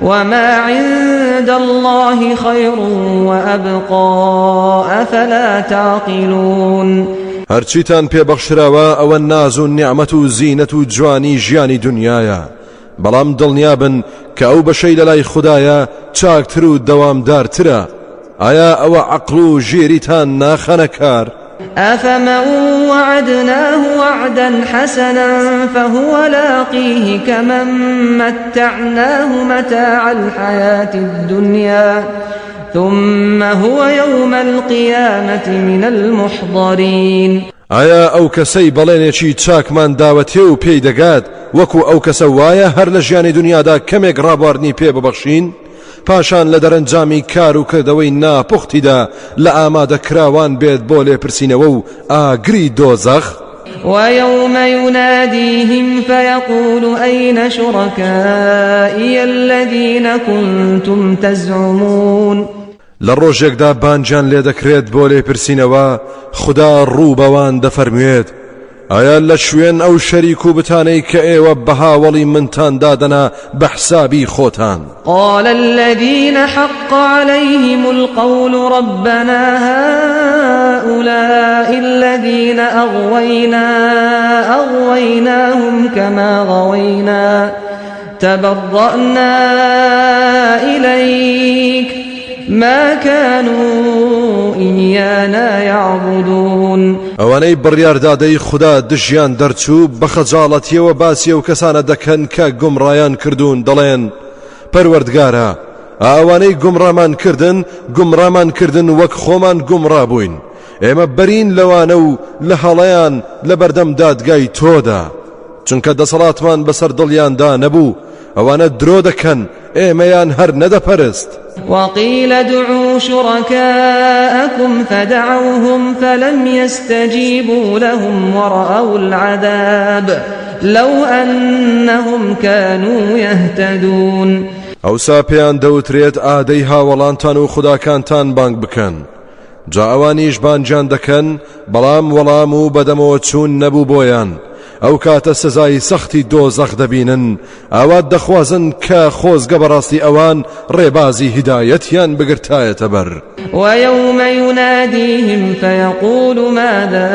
وما عند الله خير وأبقى أفلا تعقلون هەرچیتان پێبەخشراوە ئەوە ناز و نیعمەت و زینەت و جوانی ژیانی دنیایە بەڵام دڵنیابن کە ئەو بەشەی لەلای خوددایە چاکتر و دەوامدارترە ئایا ئەوە عەقڵ و ژێریتان ناخەنە کار أفمن وعدناه وعدا حسنا فهو لاقيه كمن متعناه متاع الحياة الدنيا ثم هو يوم القيامة من المحضرين ئایا ئەو کەسەی بەڵێنێکی چاکمان داوەتێ و پێی دەگات وەکو ئەو کەسە وایە هەر لە ژیانی دنیادا کەمێک ڕابواردنی پێ ببەخشین پاشان لە دەرەنجامی کار و کردەوەی ناپوختیدا لە ئامادەکراوان بێت بۆ لێپرسینەوە و ئاگری دۆزەخ ويوم يناديهم فيقول أين شركائي الذين كنتم تزعمون لە ڕۆژێکدا بانجان لێ دەکرێت بۆ لێپرسینەوە خدا ڕوو بەوان دەفەرموێت ئایا لە شوێن ئەو شەریک و بتانەی کە ئێوە بە هاوڵی منتان دادەنا بە حسابی خۆتان قال الذين حق عليهم القول ربنا هؤلاء الذين أغويناهم كما غوينا تبرأنا إليك ما كانوا إيانا يعبدون ئەوانەی بڕیاردادەی خوددا دژیان دەرچوو بە خەجاڵەتیەوە باسیە و کەسانە دەکەن کە گومڕایان کردوون دەڵێن پەروەردگارە ئەوانەی گومڕامان کردن وەک خۆمان گومڕا بووین ئێمە بەرین لەوانە و لە هەڵەیان لە بەردەم دادگای تۆدا چونکە دەسەڵاتمان بەسەر دڵیاندا نەبوو ئەوانە درۆ دەکەن ئێمەیان هەر نەدەپەرست وقيل ادعوا شركاءكم فدعوهم فلم يستجيبوا لهم ورأوا العذاب لو أنهم كانوا يهتدون ئەوسا پێیان دەوترێت ئادەی هاوەڵانتان و خوداکانتان بانگ بکەن جا ئەوانیش بانجان دەکەن بەڵام وەڵام و بەدەمەوە چوون نەبوو بۆیان ئەو کاتە سزای سەختی دۆزەخ دەبینن ئاوات دەخوازن کە خۆزگە بەڕاستی ئەوان ڕێبازی هیدایەتیان بگرتایەتە بەر ويوم يناديهم فيقول ماذا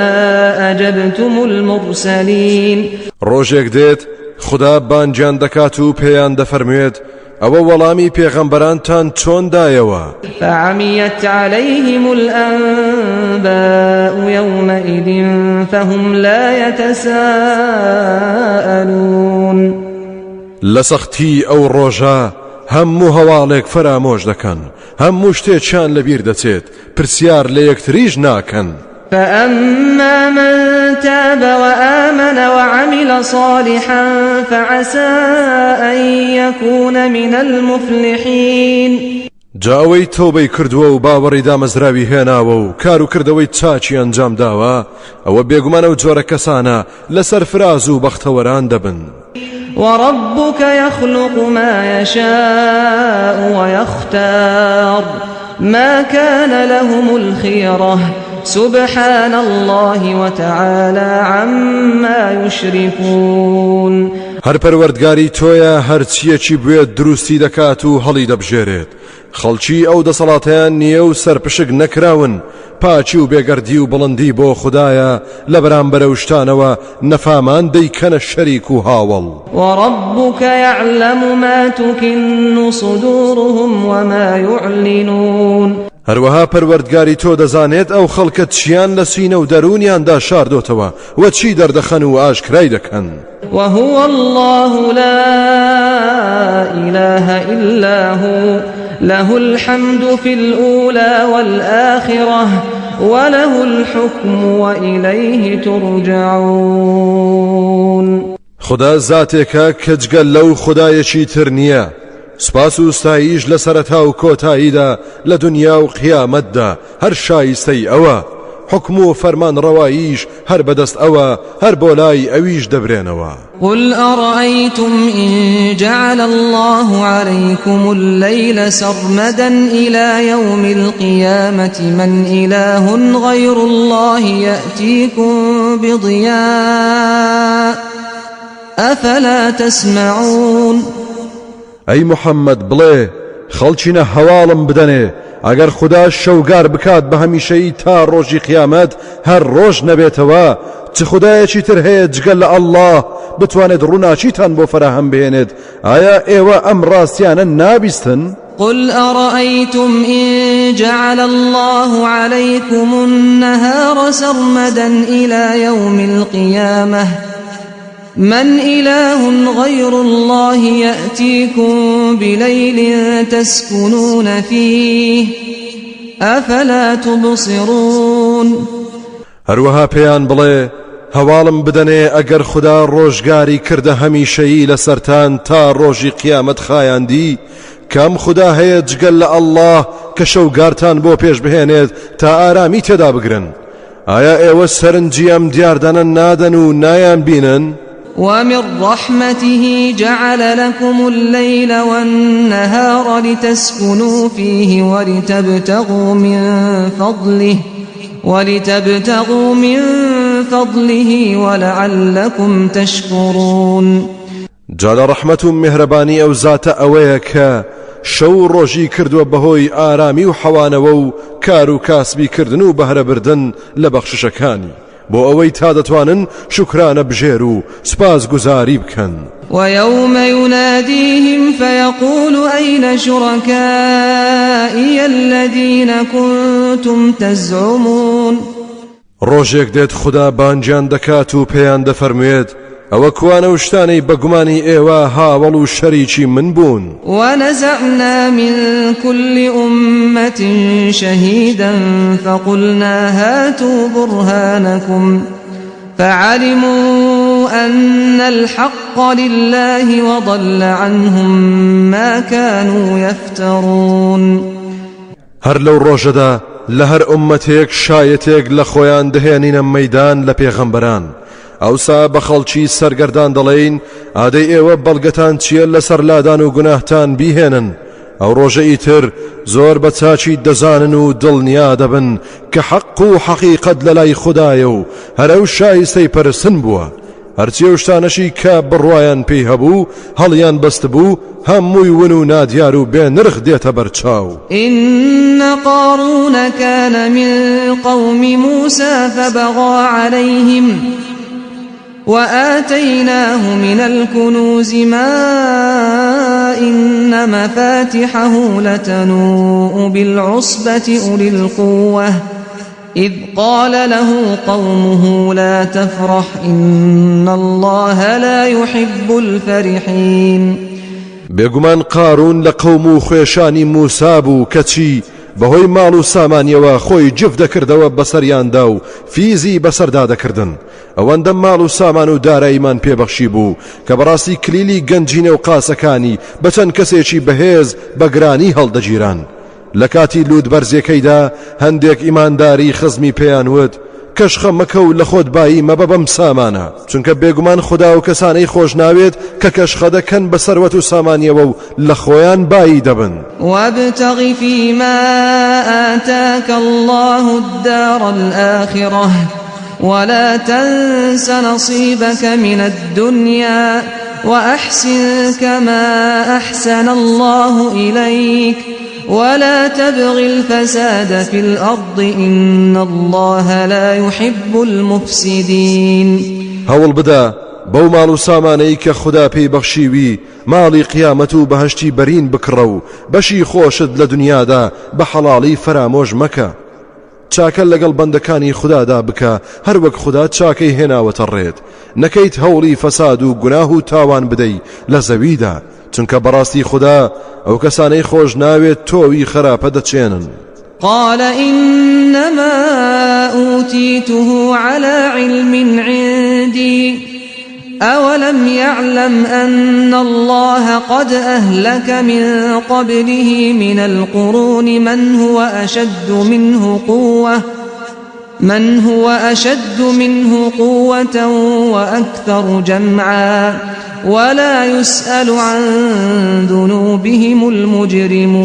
أجبتم المرسلين ڕۆژێک دێت خوددا بانجان دەکات و پێیان دەفەرموێت ئەوە وەڵامی پێغەمبەرانتان چۆن دایەوە فعميت عليهم الأنباء يومئذ فهم لا يتساءلون لسختی ئەو ڕۆژە هەموو هەواڵێک فرامۆش دەکەن هەموو شتێکیان لەبیر دەچێت پرسیار لە یەکتریش ناکەن فأما من تاب وآمن وعمل صالحا فعسى أن يكون من المفلحين جاوەی تۆبەی کردووە و باوەڕی دامەزراوی هێناوە و کار و کردەوەی چاچی ئەنجام داوە ئەوە بێگومانە و جۆرە کەسانە لەسەر فراز و بەختەوەران دەبن وربك يخلق ما يشاء ويختار ما كان لهم الخيرة سبحان الله وتعالى عما يشركون هەر پەروەردگاری تۆیە هەرچیەکی بوێت دروستی دەکات و هەڵی دەبژێرێت خەڵکی ئەو دەسەڵاتیان نییە و سەرپشک نەکراون پاچی و بێگەردی و بڵندی بۆ خوددایە لە بەرامبەرە و شتانەوە نەفامان دەیکەنە شەریک و هاوڵ وربك يعلم ما تكن صدورهم وما يعلنون هەروەها پەروەردگاری تۆ دەزانێت ئەو خەڵکە چیان لە سینە و دەرونیاندا شاردۆتەوە و چی دەردەخەن و ئاشکرای دەکەن وهو الله لا إله إلا هو له الحمد في الأولى والآخرة وله الحكم وإليه ترجعون خدا زاتێکە کە جگەل لەو خودایەکی تر نییە سپاس و ستایش لە سەرەتا و کۆتاییدا لە دنیا و قیامەتدا هەر شایستەی ئەوە حکم و فەرمان ڕەواییش هەر بەدەست ئەوە هەر بۆ لای ئەویش دەبرێنەوە قل أرأيتم إن جعل الله عليكم الليل سرمدا إلى يوم القيامة من إله غير الله يأتيكم بضياء أفلا تسمعون ئەی محەممەد بڵێ خەڵچینە هەواڵم بدەنێ ئەگەر خوددا شەوگار بکات بە هەمیشەی تا ڕۆژی قیامەت هەر ڕۆژ نەبێتەوە چ خودایەکی تر هەیە جگەل لە ئەڵڵاه بتوانێت ڕووناچیتان بۆ فەراهەم بهێنێت ئایا ئێوە ئەم ڕاستیانە نابیستن؟ قل أرأيتم إن جعل الله عليكم النهار سرمدا إلى يوم القيامة من إله غير الله يأتيكم بليل تسكنون فيه أفلا تبصرون هەروەها پێیان بڵێ هەواڵم بدەنێ ئەگەر خوددا ڕۆژگاری کردە هەمیشەیی لەسەرتان تا ڕۆژی قیامەت خایاندی کەم خوددا هەیە جگەل لە ئەڵڵاه کە شەوگارتان بۆ پێش بهێنێت تا ئارامی تێدا بگرن ئایا ئێوە سەرنجی ئەم دیاردانە نادەن و نایان بینن؟ ومن رحمته جعل لكم الليل والنهار لتسكنوا فيه ولتبتغوا من فضله ولعلكم تشكرون جال رحمت و مهربانی ئەو زاتە ئەوەیە کە شەو ڕۆژی کردووە بەهۆی ئارامی و حەوانەوە و کار و کاسبی کردن و بەهرەبردن لە بەخششەکانی بۆ ئەوەی تا دەتوانن شکرانە بژێر و سپاس گوزاری بکەن ويوم يناديهم فيقول أين شركائي الذين كنتم تزعمون ڕۆژێک دێت خدا بانجیان دەکات و پێیان دەفەرموێت ئەوە کوانە و شتانەی بە گومانی ئێوە هاوڵ و شەریکی من بوون ونزعنا من كل أمة شهيدا فقلنا هاتوا برهانكم فعلموا أن الحق لله وضل عنهم ما كانوا يفترون هەر لەو ڕۆژەدا لە هەر ئومەتێک شایەتێک لە خۆیان دەهێنینە مەیدان لە پێغەمبەران ئەوسا بە خەڵکی سەرگەردان دەڵێین ئادەی ئێوە بەڵگەتان چییە لەسەر لادان و گوناهتان بیهێنن ئەو ڕۆژە ئیتر زۆر بە چاچی دەزانن و دڵنیا دەبن کە حەق و حەقیقەت لە لای خوددایە و هەر ئەو شایستەی پەرستن بووە هەرچی ئەو شتانەشی کە بڕوایان پێی هەبوو هەڵیان بەست بوو هەمووی ون و نادیار و بێ نرخ دێتە بەرچاو إن قارون كان من قوم موسى فبغى عليهم وآتيناه من الكنوز ما إن مفاتحه لتنوء بالعصبة أولي القوة إذ قال له قومه لا تفرح إن الله لا يحب الفرحين بێگومان قارون لە قەوم و خوێشانی موسا بوو کەچی بەهۆی ماڵ و سامانیەوە خۆی جفت دەکردەوە بەسەریاندا و فیزی بەسەردا دەکردن ئەوەندە ماڵ و سامان و داراییمان پێبەخشی بوو کە بەڕاستی کلیلی گەنجینە و قاسەکانی بە چەند کەسێکی بەهێز بەگرانی هەڵدەگیران لە کاتی لوود بەرزەکەیدا هەندێک ئیمانداری خزمی پێیان وت کەشخە مەکە و لە خۆت بایی مەبە بەم سامانە چونکە بێگومان خدا و کەسانەی خۆش ناوێت کە کەشخە دەکەن بە سەروەت و سامانیەوە و لە خۆیان بایی دەبن وابتغ فيما آتاك الله الدار الآخرة ولا تنس نصيبك من الدنيا وأحسن كما أحسن الله إليك ولا تبغ الفساد في الأرض إن الله لا يحب المفسدين هەوڵ بدە بەو ماڵ و سامانەی کە خدا پێی بەخشیوی ماڵی قیامەت و بەهەشتی بەرین بکڕە و بەشی خۆشت لە دنیادا بە حەڵاڵی فرامۆژ مەکە چاکە لەگەڵ بەندەکانی خودادا بکە هەر وەک خدا چاکەی هێناوەتە ڕێت نەکەیت هەوڵی فەساد و گوناه و تاوان بدەی لە زەویدا چونکە بەڕاستی خدا ئەو کەسانەی خۆش ناوێت تۆوی خراپە دەچێنن قال إنما أوتيته على علم عندي أولم يعلم أن الله قد أهلك من قبله من القرون من هو أشد منه قوة وأكثر جمعا ولا يسأل عن ذنوبهم المجرمون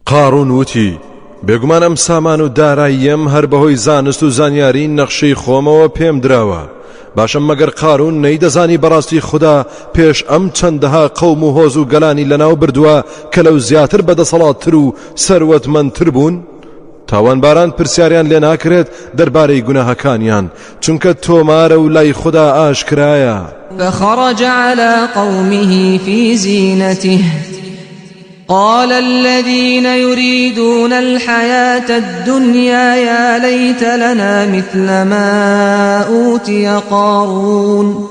قارون وتی بێگومان ئەم سامان و داراییم هەر بەهۆی زانست و زانیاری نەخشەی خۆمەوە پێم دراوە باشم مەگەر قارون نەیدەزانی بەڕاستی خدا پێش ئەم چەندەها قەوم و هۆز و گەلانی لەناو بردووە کە لەو زیاتر بەدەسەڵاتتر و سەروەتمەندتر بوون تاوانباران پرسیاریان لێ ناکرێت دەربارەی گوناهەکانیان چونکە تۆمارە و لای خدا ئاشکرایە فخرج على قومه في زينته قال الذين يريدون الحياة الدنيا يا ليت لنا مثل ما أوتي قارون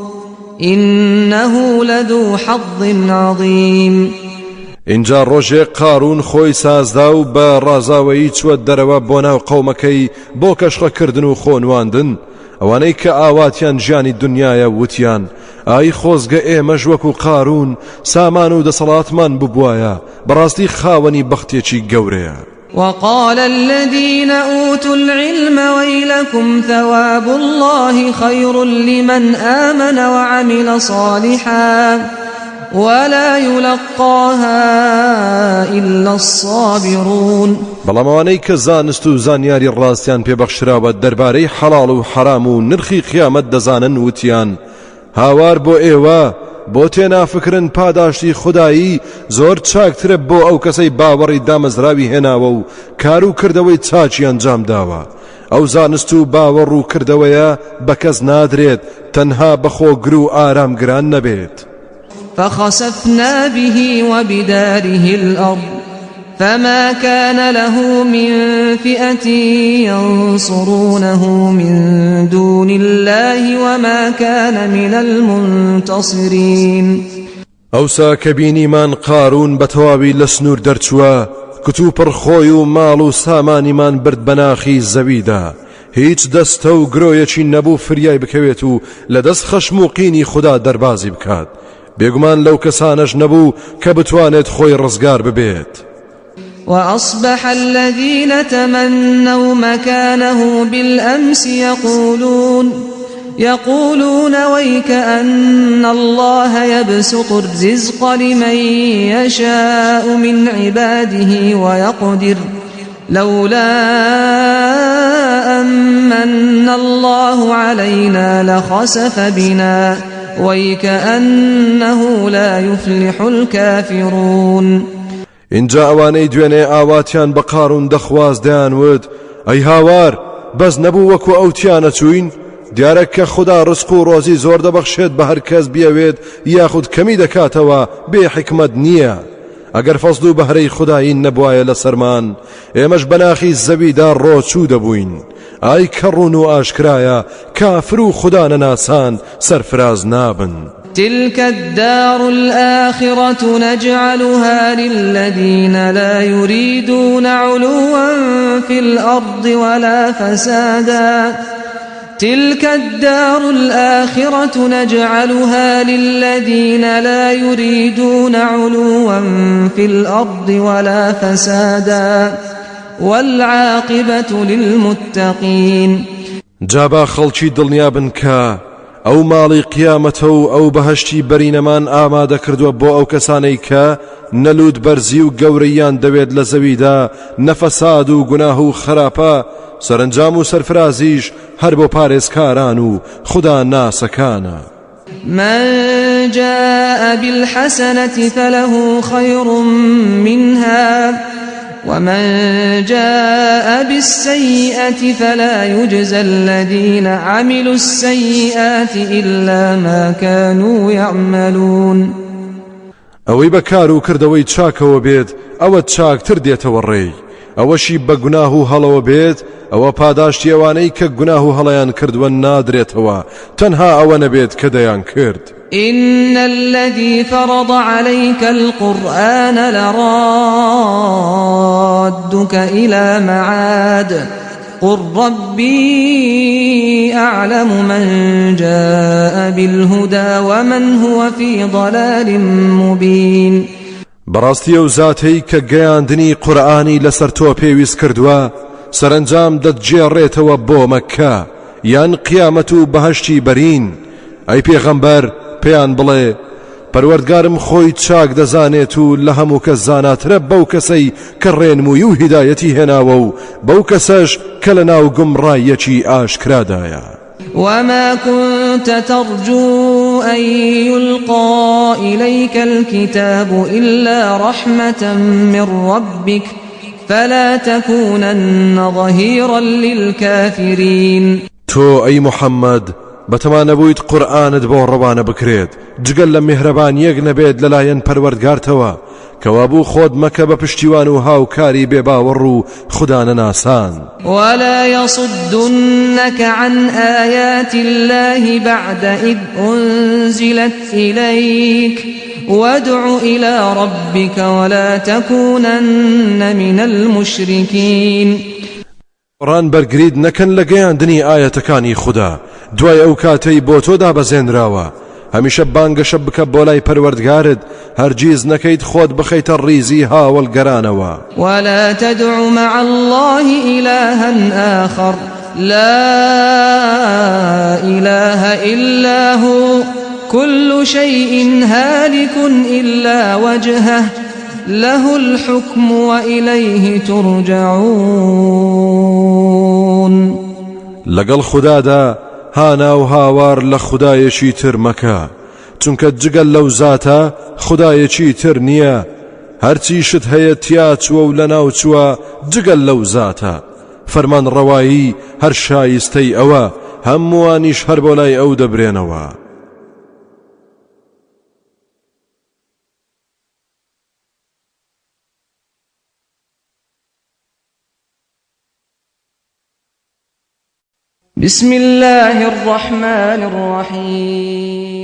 إنه لذو حظ عظيم اینجا ڕۆژێک قارون خۆی سازدا و بە ڕازاوەیی چوە دەرەوە بۆ ناو قەومەکەی بۆ کەشخەکردن و خۆنواندن ئەوانەی کە ئاواتیان ژیانی دنیایە وتیان ئای خۆزگە ئێمەش وەکو قارون سامان و دەسەڵاتمان ببوایە بەڕاستی خاوەنی بەختێکی گەورەیە وقال الذين أوتوا العلم ويلكم ثواب الله خير لمن آمن وعمل صالحا ولا يلقاها إلا الصابرون بەڵامەوانەی کە زانست و زانیاری ڕاستیان پێبەخشراوە دەربارەی حەڵاڵ و حەرام و نرخی قیامەت دەزانن وتیان هاوار بۆ ئێوە بۆ تێنافکردن پاداشتی خودایی زۆر چاکترە بۆ ئەو کەسەی باوەڕی دامەزراوی هێناوە و کار و کردەوەی چاچی ئەنجام داوە. ئەو زانست و باوەڕ و کردەوەیە بە کەس نادرێت تەنها بەخۆگر و ئارامگران نەبێت. فخسفنا به وبداره الأرض فما كان له من فئة ينصرونه من دون الله وما كان من المنتصرين. ئەوسا کە بینیمان قارون بە تەواوی لە سنوور دەرچووە کتو پڕخۆی و ماڵ و سامانیمان برد بەناخی زەویدا هیچ دەستە و گرۆیەکی نەبوو فریای بکەوێت و لە دەست خەشم و قینی خوددا دەربازی بکات. بێگومان لەو کەسانەش نەبوو کە بتوانێت خۆی ڕزگار ببێت. وأصبح الذين تمنوا مكانه بالأمس يقولون ويك أن الله يبسط الرزق لمن يشاء من عباده ويقدر لولا أمن الله علينا لخسف بنا ويكأنه لا يفلح الكافرون. اینجا ئەوانەی دوێنێ ئاواتیان بە قارون دەخواز دەیانوت ئەی هاوار بەس نەبوو وەکو ئەوتیانە چوین دیارە کە خوددا ڕزق و ڕۆزی زۆر دەبەخشێت بە هەر کەس بیەوێت یاخود کەمی دەکاتەوە بێ حکمت نییە. ئەگەر فەزل و بەهرەی خودایی نەبوایە لە سەرمان ئێمەش بەناخی زەویدا ڕۆچوو دەبووین. ئای کە ڕوون و ئاشکرایە کافر و خوددا نەناسان سەرفراز نابن. تلك الدار الآخرة نجعلها للذين لا يريدون علوا في الأرض ولا فسادا. تلك الدار الآخرة نجعلها للذين لا يريدون علوا في الأرض ولا فسادا والعاقبة للمتقين. جابا خەڵکی دڵنیابن کە ئەو ماڵی قیامەتە و ئەو بەهەشتی بەرینەمان ئامادە کردووە بۆ ئەو کەسانەی کە نەلوود بەرزی و گەورەیان دەوێت لە زەویدا نەفەساد و گوناه و خراپە سەرنجام و سەرفرازیش هەر بۆ پارێزکاران و خوددا ناسەکانە. من جاء بالحسنة فله خير منها ومن جاء بالسيئة فلا يجزى الذين عملوا السيئات إلا ما كانوا يعملون. ئەوەی بەکار و کردەوەی چاکەوە بێت ئەوە چاکتر دێتەوە ڕێی ئەوەشی بە گوناه و هەڵەوە بێت ئەوە پاداشتی ئەوانەی کە گوناه و هەڵەیان کردووە نادرێتەوە تەنها ئەوە نەبێت کە دەیان کرد. إن الذي فرض عليك القرآن لرادك إلى معاد قل ربي أعلم من جاء بالهدى ومن هو في ضلال مبين. بەڕاستی ئەو زاتەی کە گەیاندنی قورئانی لەسەر تۆ پێویست کردووە سەرنجام دەتجێڕێتەوە بۆ مەککە یان قیامەت و بەهەشتی بەرین. ئەی پێغەمبەر پێیان بڵێ پەروەردگارم خۆی چاک دەزانێت و لە هەموو کەس زاناترە بەو کەسەی کە ڕێنمووی و هیدایەتی هێناوە و بەو کەسەش کە لە ناو گومڕایەکی ئاشکرادایە. وما كنت ترجو أن يلقى إليك الكتاب إلا رحمة من ربك فلا تكونن ظهيرا للكافرين. تو أي محمد بەتەمان نەبوویت قورئانت بۆ ڕەوانە بکرێت جگەل لە میهرەبانیەک نەبێت لەلایەن پەروەردگارتەوە کەوا بوو خۆت مەکە بە پشتیوان و هاوکاری بێباوەڕ و خوددا نەناسان. ولا يصدنك عن آيات الله بعد إذ أنزلت إليك وادع إلى ربك ولا تكونن من المشركين. ڕان بەرگریت نەکەن لە گەیاندنی ئاەتەکانی خوددا دوای ئەو کاتەی بۆ تۆ دابەزێنراوە هەمیشە بانگەشە بکە بۆ لای پەروەردگارت هەرگیز نەکەیت خۆت بخەیتە ڕیزی هاوڵگەرانەوە. ولا تدع مع الله إلها آخر لا إله إلا هو كل شيء هالك إلا وجهه له الحكم وإليه ترجعون. لەگەڵ خوددادا هانا و هاوار لە خودایەکی تر مەکە چونکە جگەل لەو زاتە خودایەکی تر نییە هەرچی شت هەیە تیا چووە و لەناو چووە جگەل لەو زاتە فەرمان ڕەوایی هەر شایستەی ئەوە هەمووانیش هەر بۆ لای ئەو دەبرێنەوە بسم الله الرحمن الرحيم